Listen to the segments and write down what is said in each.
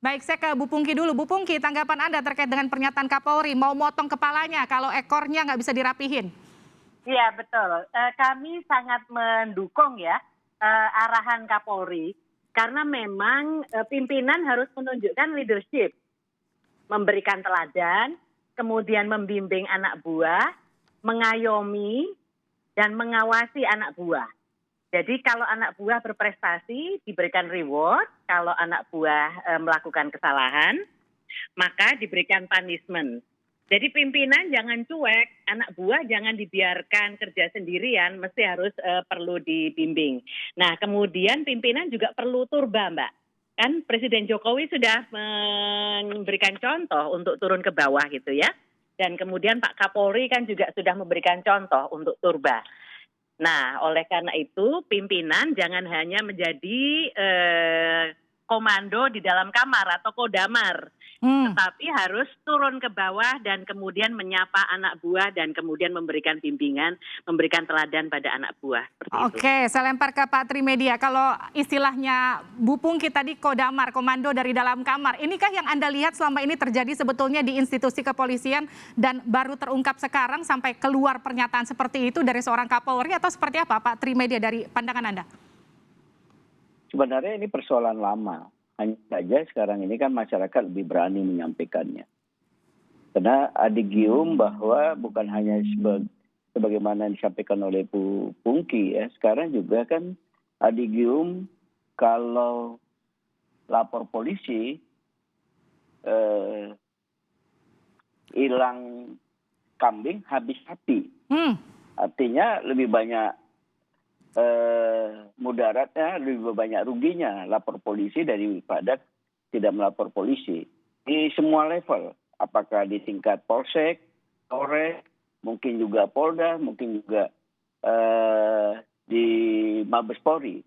Baik, saya ke Bu Pungki dulu. Bu Pungki, tanggapan Anda terkait dengan pernyataan Kapolri, mau motong kepalanya kalau ekornya nggak bisa dirapihin? Iya betul. Kami sangat mendukung ya arahan Kapolri karena memang pimpinan harus menunjukkan leadership, memberikan teladan, kemudian membimbing anak buah, mengayomi dan mengawasi anak buah. Jadi kalau anak buah berprestasi diberikan reward, kalau anak buah melakukan kesalahan maka diberikan punishment. Jadi pimpinan jangan cuek, anak buah jangan dibiarkan kerja sendirian, mesti harus perlu dibimbing. Nah kemudian pimpinan juga perlu turba Mbak. Kan Presiden Jokowi sudah memberikan contoh untuk turun ke bawah gitu ya. Dan kemudian Pak Kapolri kan juga sudah memberikan contoh untuk turba. Nah oleh karena itu pimpinan jangan hanya menjadi komando di dalam kamar atau kodamar. Tetapi harus turun ke bawah dan kemudian menyapa anak buah dan kemudian memberikan bimbingan, memberikan teladan pada anak buah. Seperti itu. Oke, saya lempar ke Pak Trimedia. Kalau istilahnya Bu Pungki tadi kodamar, komando dari dalam kamar. Inikah yang Anda lihat selama ini terjadi sebetulnya di institusi kepolisian dan baru terungkap sekarang sampai keluar pernyataan seperti itu dari seorang Kapolri atau seperti apa Pak Trimedia dari pandangan Anda? Sebenarnya ini persoalan lama. Hanya saja sekarang ini kan masyarakat lebih berani menyampaikannya. Karena adigium bahwa bukan hanya sebagaimana disampaikan oleh Bu Pungki ya, sekarang juga kan adigium kalau lapor polisi hilang kambing habis sapi. Artinya lebih banyak mudaratnya, lebih banyak ruginya lapor polisi daripada tidak melapor polisi. Di semua level, apakah di tingkat polsek, polres, mungkin juga polda, mungkin juga di Mabes Polri.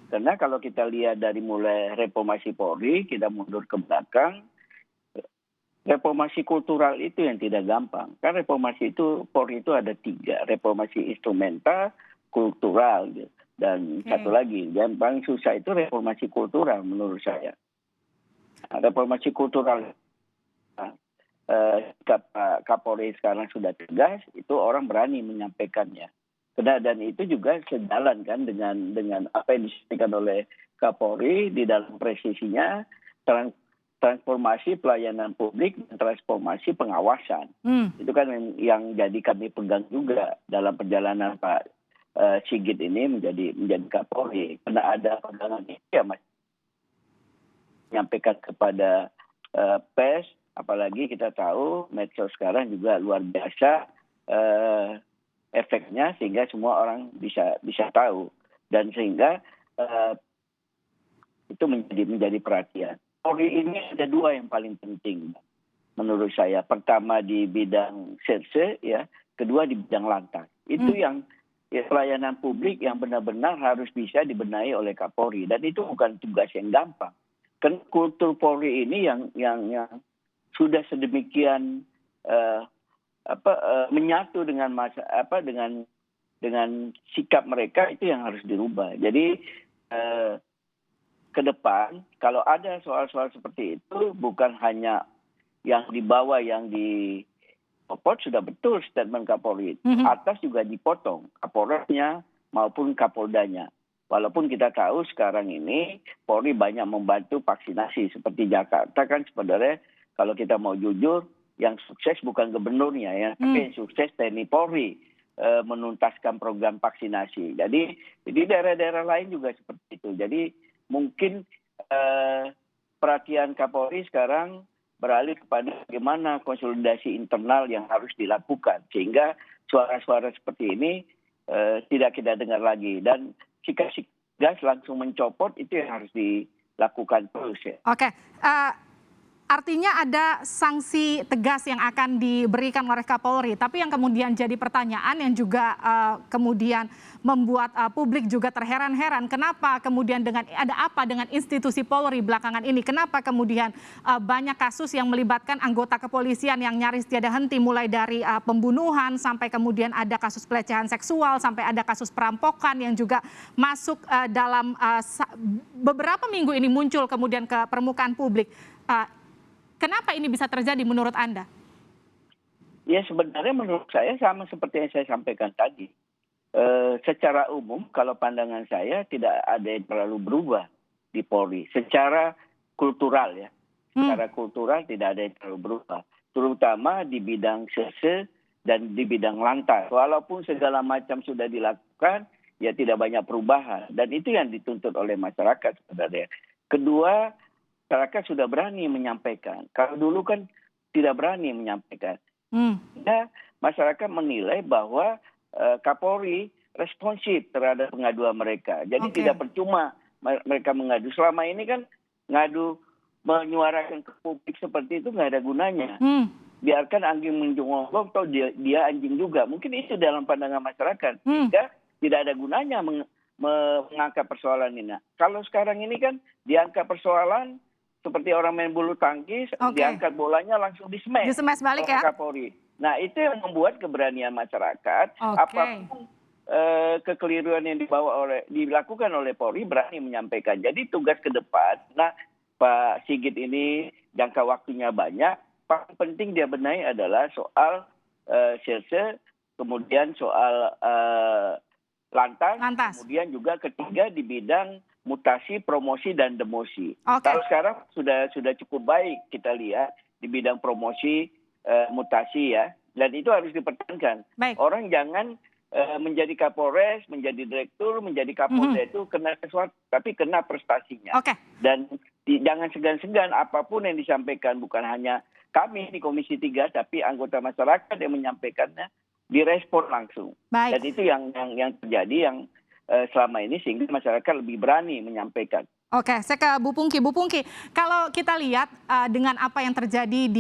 Karena kalau kita lihat dari mulai reformasi Polri, kita mundur ke belakang, reformasi kultural itu yang tidak gampang. Kan reformasi itu, Polri itu ada 3, reformasi instrumental, kultural dan satu lagi yang paling susah itu reformasi kultural menurut saya. Reformasi kultural Kapolri sekarang sudah tegas, itu orang berani menyampaikannya. Dan itu juga sejalan kan dengan apa yang disampaikan oleh Kapolri di dalam presisinya transformasi pelayanan publik dan transformasi pengawasan. Itu kan yang jadi kami pegang juga dalam perjalanan Pak Sigit ini menjadi Kapolri. Karena ada pegangan itu ya Mas, menyampaikan kepada pers, apalagi kita tahu medsos sekarang juga luar biasa efeknya sehingga semua orang bisa tahu dan sehingga itu menjadi perhatian. Polri ini ada 2 yang paling penting menurut saya. Pertama di bidang serse ya, kedua di bidang lantas. Itu yang pelayanan publik yang benar-benar harus bisa dibenahi oleh Kapolri dan itu bukan tugas yang gampang. Kan kultur Polri ini yang sudah sedemikian menyatu dengan dengan sikap mereka itu yang harus dirubah. Jadi ke depan kalau ada soal-soal seperti itu bukan hanya yang di bawah yang di sudah betul statement Kapolri. Atas juga dipotong Kapolresnya maupun Kapoldanya. Walaupun kita tahu sekarang ini Polri banyak membantu vaksinasi. Seperti Jakarta kan sebenarnya kalau kita mau jujur yang sukses bukan gubernurnya ya, tapi yang sukses TNI Polri menuntaskan program vaksinasi. Jadi di daerah-daerah lain juga seperti itu. Jadi mungkin perhatian Kapolri sekarang beralih kepada bagaimana konsolidasi internal yang harus dilakukan. Sehingga suara-suara seperti ini tidak kita dengar lagi. Dan sikap gas langsung mencopot itu yang harus dilakukan terus ya. Oke. Artinya ada sanksi tegas yang akan diberikan oleh Kapolri. Tapi yang kemudian jadi pertanyaan yang juga kemudian membuat publik juga terheran-heran. Kenapa kemudian ada apa dengan institusi Polri belakangan ini? Kenapa kemudian banyak kasus yang melibatkan anggota kepolisian yang nyaris tiada henti, mulai dari pembunuhan sampai kemudian ada kasus pelecehan seksual, sampai ada kasus perampokan yang juga masuk dalam beberapa minggu ini muncul kemudian ke permukaan publik. Kenapa ini bisa terjadi menurut Anda? Ya sebenarnya menurut saya sama seperti yang saya sampaikan tadi. Secara umum kalau pandangan saya tidak ada yang terlalu berubah di Polri. Secara kultural ya. Secara kultural tidak ada yang terlalu berubah. Terutama di bidang serse dan di bidang lantas. Walaupun segala macam sudah dilakukan, ya tidak banyak perubahan. Dan itu yang dituntut oleh masyarakat sebenarnya. Kedua, masyarakat sudah berani menyampaikan. Kalau dulu kan tidak berani menyampaikan. Ya, masyarakat menilai bahwa Kapolri responsif terhadap pengaduan mereka. Jadi tidak percuma mereka mengadu. Selama ini kan ngadu menyuarakan ke publik seperti itu nggak ada gunanya. Biarkan anjing menjonggok atau dia anjing juga. Mungkin itu dalam pandangan masyarakat. Sehingga tidak ada gunanya mengangkat persoalan ini. Nah, kalau sekarang ini kan diangkat persoalan seperti orang main bulu tangkis, diangkat bolanya langsung di-smash. Di-smash balik ya? Kapolri. Nah, itu yang membuat keberanian masyarakat, apapun kekeliruan yang dilakukan oleh Polri berani menyampaikan. Jadi tugas ke depan, nah Pak Sigit ini jangka waktunya banyak, paling penting dia benahi adalah soal serse, kemudian soal lantas, kemudian juga ketiga di bidang mutasi, promosi, dan demosi. Kalau sekarang sudah cukup baik kita lihat di bidang promosi, mutasi ya, dan itu harus dipertahankan. Orang jangan menjadi Kapolres, menjadi direktur, menjadi Kapolda itu kena sesuatu, tapi kena prestasinya. Dan jangan segan-segan apapun yang disampaikan, bukan hanya kami di Komisi 3, tapi anggota masyarakat yang menyampaikannya direspon langsung. Dan itu yang terjadi yang selama ini sehingga masyarakat lebih berani menyampaikan. Oke, saya ke Bu Pungki. Bu Pungki, kalau kita lihat dengan apa yang terjadi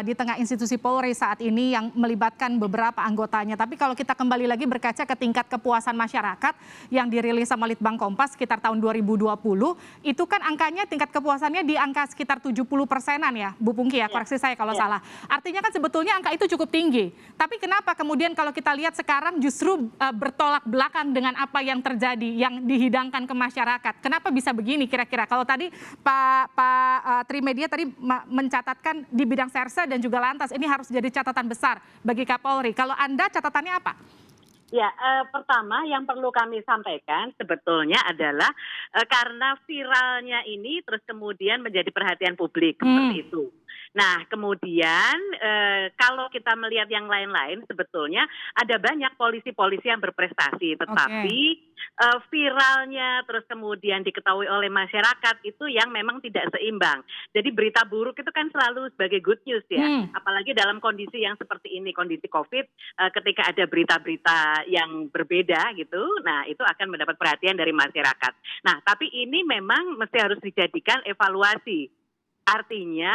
di tengah institusi Polri saat ini yang melibatkan beberapa anggotanya, tapi kalau kita kembali lagi berkaca ke tingkat kepuasan masyarakat yang dirilis sama Litbang Kompas sekitar tahun 2020, itu kan angkanya tingkat kepuasannya di angka sekitar 70%-an ya, Bu Pungki ya, koreksi saya kalau salah. Artinya kan sebetulnya angka itu cukup tinggi. Tapi kenapa kemudian kalau kita lihat sekarang justru bertolak belakang dengan apa yang terjadi, yang dihidangkan ke masyarakat? Kenapa bisa begini? Kira-kira kalau tadi Pak Trimedia tadi mencatatkan di bidang serse dan juga lantas ini harus jadi catatan besar bagi Kapolri. Kalau Anda catatannya apa? Ya, pertama yang perlu kami sampaikan sebetulnya adalah karena viralnya ini terus kemudian menjadi perhatian publik seperti itu. Nah, kemudian kalau kita melihat yang lain-lain sebetulnya ada banyak polisi-polisi yang berprestasi, tetapi viralnya terus kemudian diketahui oleh masyarakat itu yang memang tidak seimbang. Jadi berita buruk itu kan selalu sebagai good news ya, apalagi dalam kondisi yang seperti ini, kondisi COVID, ketika ada berita-berita yang berbeda gitu, nah itu akan mendapat perhatian dari masyarakat. Nah, tapi ini memang mesti harus dijadikan evaluasi. Artinya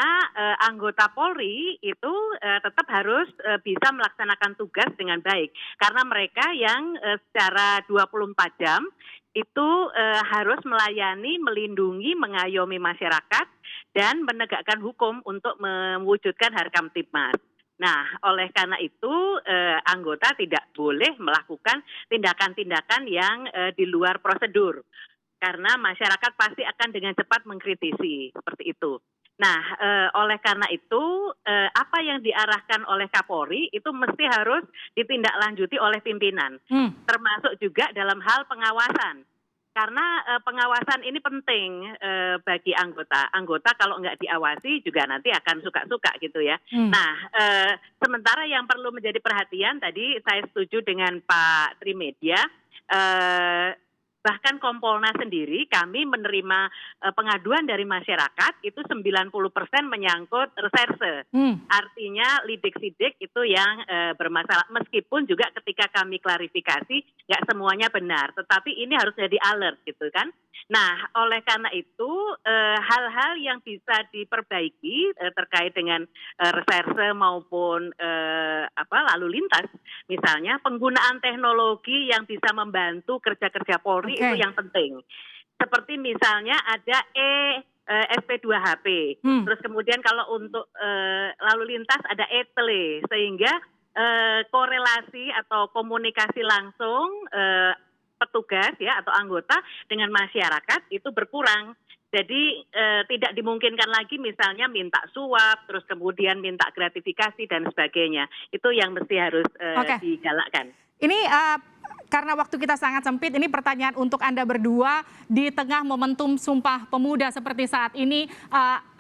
anggota Polri itu tetap harus bisa melaksanakan tugas dengan baik. Karena mereka yang secara 24 jam itu harus melayani, melindungi, mengayomi masyarakat, dan menegakkan hukum untuk mewujudkan Harkam Tipmas. Nah, oleh karena itu anggota tidak boleh melakukan tindakan-tindakan yang di luar prosedur. Karena masyarakat pasti akan dengan cepat mengkritisi, seperti itu. Nah, oleh karena itu apa yang diarahkan oleh Kapolri itu mesti harus ditindaklanjuti oleh pimpinan, termasuk juga dalam hal pengawasan. Karena pengawasan ini penting bagi anggota. Anggota kalau nggak diawasi juga nanti akan suka-suka gitu ya. Nah, sementara yang perlu menjadi perhatian tadi saya setuju dengan Pak Trimedia. Bahkan Kompolnas sendiri kami menerima pengaduan dari masyarakat itu 90% menyangkut reserse. Artinya lidik-sidik itu yang bermasalah. Meskipun juga ketika kami klarifikasi nggak semuanya benar, tetapi ini harus jadi alert gitu kan. Nah, oleh karena itu hal-hal yang bisa diperbaiki terkait dengan reserse maupun lalu lintas, misalnya penggunaan teknologi yang bisa membantu kerja-kerja Polri itu yang penting. Seperti misalnya ada SP2HP, terus kemudian kalau untuk lalu lintas ada ETLE, sehingga korelasi atau komunikasi langsung petugas ya atau anggota dengan masyarakat itu berkurang. Jadi tidak dimungkinkan lagi misalnya minta suap, terus kemudian minta gratifikasi dan sebagainya. Itu yang mesti harus digalakkan. Ini karena waktu kita sangat sempit, ini pertanyaan untuk Anda berdua di tengah momentum Sumpah Pemuda seperti saat ini,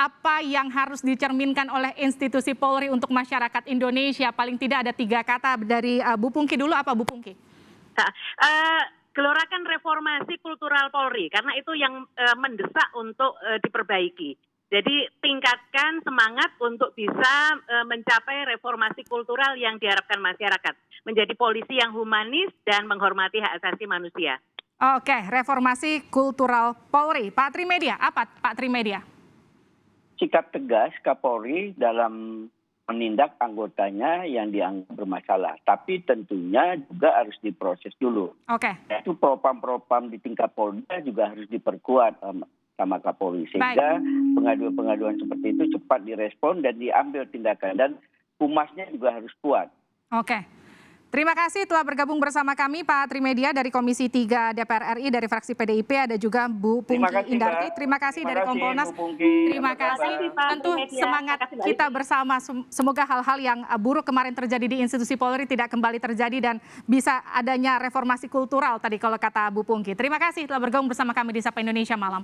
apa yang harus dicerminkan oleh institusi Polri untuk masyarakat Indonesia? Paling tidak ada 3 kata dari Bu Pungki dulu, apa Bu Pungki? Gelorakan reformasi kultural Polri, karena itu yang mendesak untuk diperbaiki. Jadi tingkatkan semangat untuk bisa mencapai reformasi kultural yang diharapkan masyarakat. Menjadi polisi yang humanis dan menghormati hak asasi manusia. Oke, reformasi kultural Polri. Pak Trimedia, apa Pak Trimedia? Sikap tegas Kapolri dalam menindak anggotanya yang dianggap bermasalah. Tapi tentunya juga harus diproses dulu. Oke. Itu propam-propam di tingkat Polda juga harus diperkuat sama Kapolri. Sehingga pengaduan-pengaduan seperti itu cepat direspon dan diambil tindakan. Dan humasnya juga harus kuat. Oke. Terima kasih telah bergabung bersama kami Pak Trimedia dari Komisi 3 DPR RI dari fraksi PDIP, ada juga Bu Pungki Indarti. Terima kasih dari Kompolnas. Terima kasih. Tentu semangat kita bersama. Semoga hal-hal yang buruk kemarin terjadi di institusi Polri tidak kembali terjadi dan bisa adanya reformasi kultural tadi kalau kata Bu Pungki. Terima kasih telah bergabung bersama kami di Sapa Indonesia Malam.